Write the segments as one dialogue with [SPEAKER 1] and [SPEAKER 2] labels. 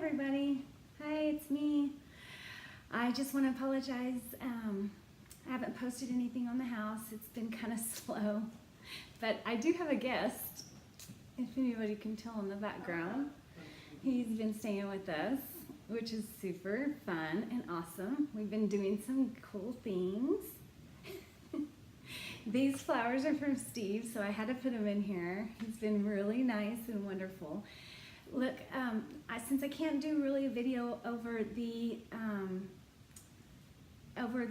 [SPEAKER 1] everybody. Hi, it's me. I just want to apologize. I haven't posted anything on the house. It's been kind of slow, but I do have a guest, if anybody can tell in the background. He's been staying with us, which is super fun and awesome. We've been doing some cool things. These flowers are from Steve, so I had to put them in here. He's been really nice and wonderful. Look, since I can't do really a video over the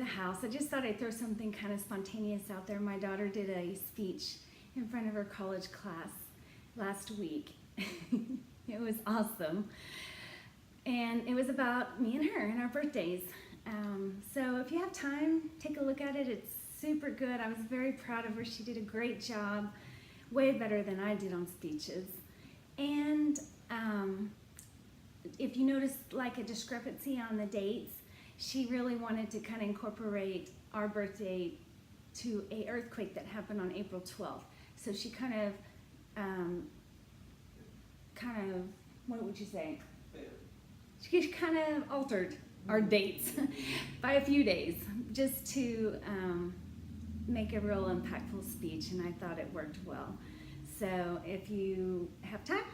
[SPEAKER 1] house, I just thought I'd throw something kind of spontaneous out there. My daughter did a speech in front of her college class last week. It was awesome. And it was about me and her and our birthdays. So if you have time, take a look at it. It's super good. I was very proud of her. She did a great job, way better than I did on speeches. And if you notice like a discrepancy on the dates, she really wanted to kind of incorporate our birthday to an earthquake that happened on April 12th. So she kind of, what would you say? She kind of altered our dates by a few days just to make a real impactful speech, and I thought it worked well. So if you have time,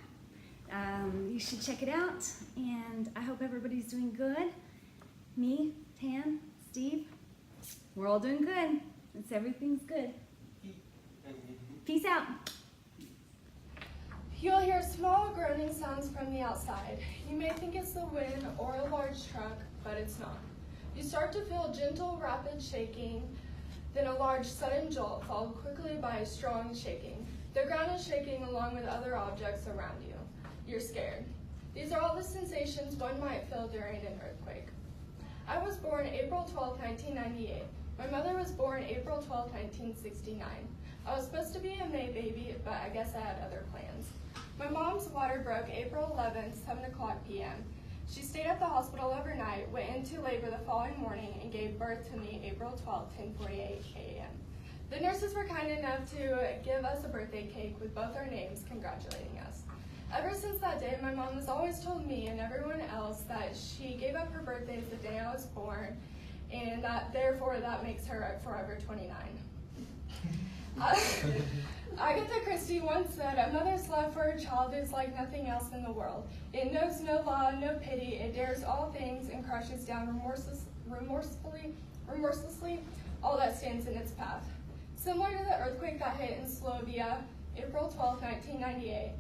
[SPEAKER 1] you should check it out, and I hope everybody's doing good. Me, Tan, Steve, we're all doing good. Everything's good. Peace out.
[SPEAKER 2] You'll hear small groaning sounds from the outside. You may think it's the wind or a large truck, but it's not. You start to feel gentle, rapid shaking, then a large, sudden jolt, followed quickly by a strong shaking. The ground is shaking along with other objects around you. You're scared. These are all the sensations one might feel during an earthquake. I was born April 12, 1998. My mother was born April 12, 1969. I was supposed to be a May baby, but I guess I had other plans. My mom's water broke April 11th, 7 o'clock p.m. She stayed at the hospital overnight, went into labor the following morning, and gave birth to me April 12th, 10:48 a.m. The nurses were kind enough to give us a birthday cake with both our names congratulating us. Ever since that day, my mom has always told me and everyone else that she gave up her birthday the day I was born, and that therefore that makes her forever 29. Agatha Christie once said, "A mother's love for her child is like nothing else in the world. It knows no law, no pity. It dares all things and crushes down remorselessly all that stands in its path." Similar to the earthquake that hit in Slovenia, April 12, 1998,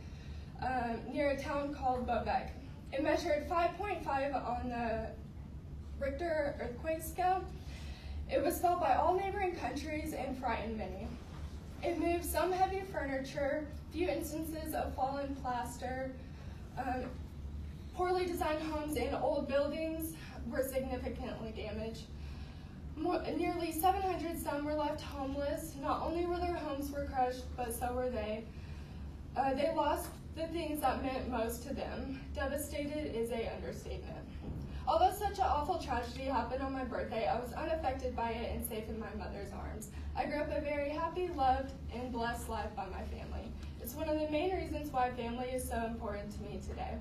[SPEAKER 2] near a town called Bobek. It measured 5.5 on the Richter earthquake scale. It was felt by all neighboring countries and frightened many. It moved some heavy furniture, few instances of fallen plaster, poorly designed homes and old buildings were significantly damaged. Nearly 700 some were left homeless. Not only were their homes were crushed, but so were they. They lost the things that meant most to them. Devastated is an understatement. Although such an awful tragedy happened on my birthday, I was unaffected by it and safe in my mother's arms. I grew up a very happy, loved, and blessed life by my family. It's one of the main reasons why family is so important to me today.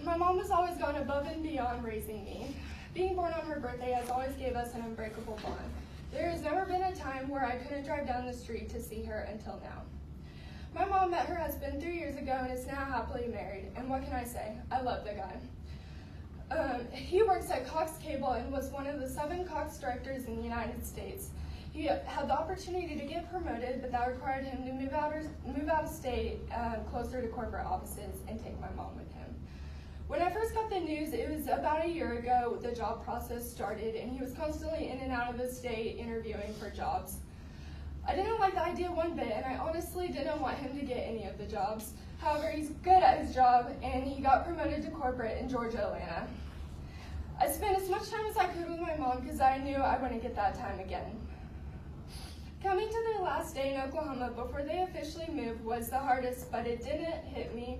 [SPEAKER 2] My mom has always gone above and beyond raising me. Being born on her birthday has always gave us an unbreakable bond. There has never been a time where I couldn't drive down the street to see her until now. My mom met her husband 3 years ago and is now happily married, and what can I say? I love the guy. He works at Cox Cable and was one of the 7 Cox directors in the United States. He had the opportunity to get promoted, but that required him to move out of state, closer to corporate offices, and take my mom with him. When I first got the news, it was about a year ago the job process started, and he was constantly in and out of the state interviewing for jobs. I didn't like the idea one bit, and I honestly didn't want him to get any of the jobs. However, he's good at his job, and he got promoted to corporate in Georgia, Atlanta. I spent as much time as I could with my mom because I knew I wouldn't get that time again. Coming to the last day in Oklahoma before they officially moved was the hardest, but it didn't hit me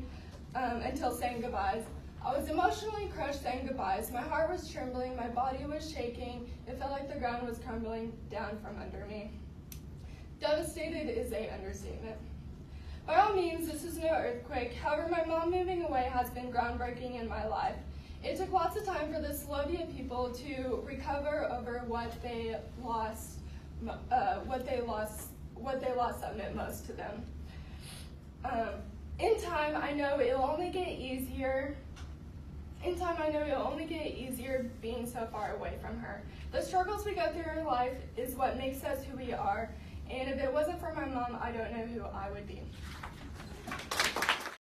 [SPEAKER 2] until saying goodbyes. I was emotionally crushed saying goodbyes. My heart was trembling, my body was shaking. It felt like the ground was crumbling down from under me. Devastated is an understatement. By all means, this is no earthquake. However, my mom moving away has been groundbreaking in my life. It took lots of time for the Slovenia people to recover over what they lost that meant most to them. In time, I know it'll only get easier. Being so far away from her. The struggles we go through in life is what makes us who we are, and if it wasn't for my mom, I don't know who I would be.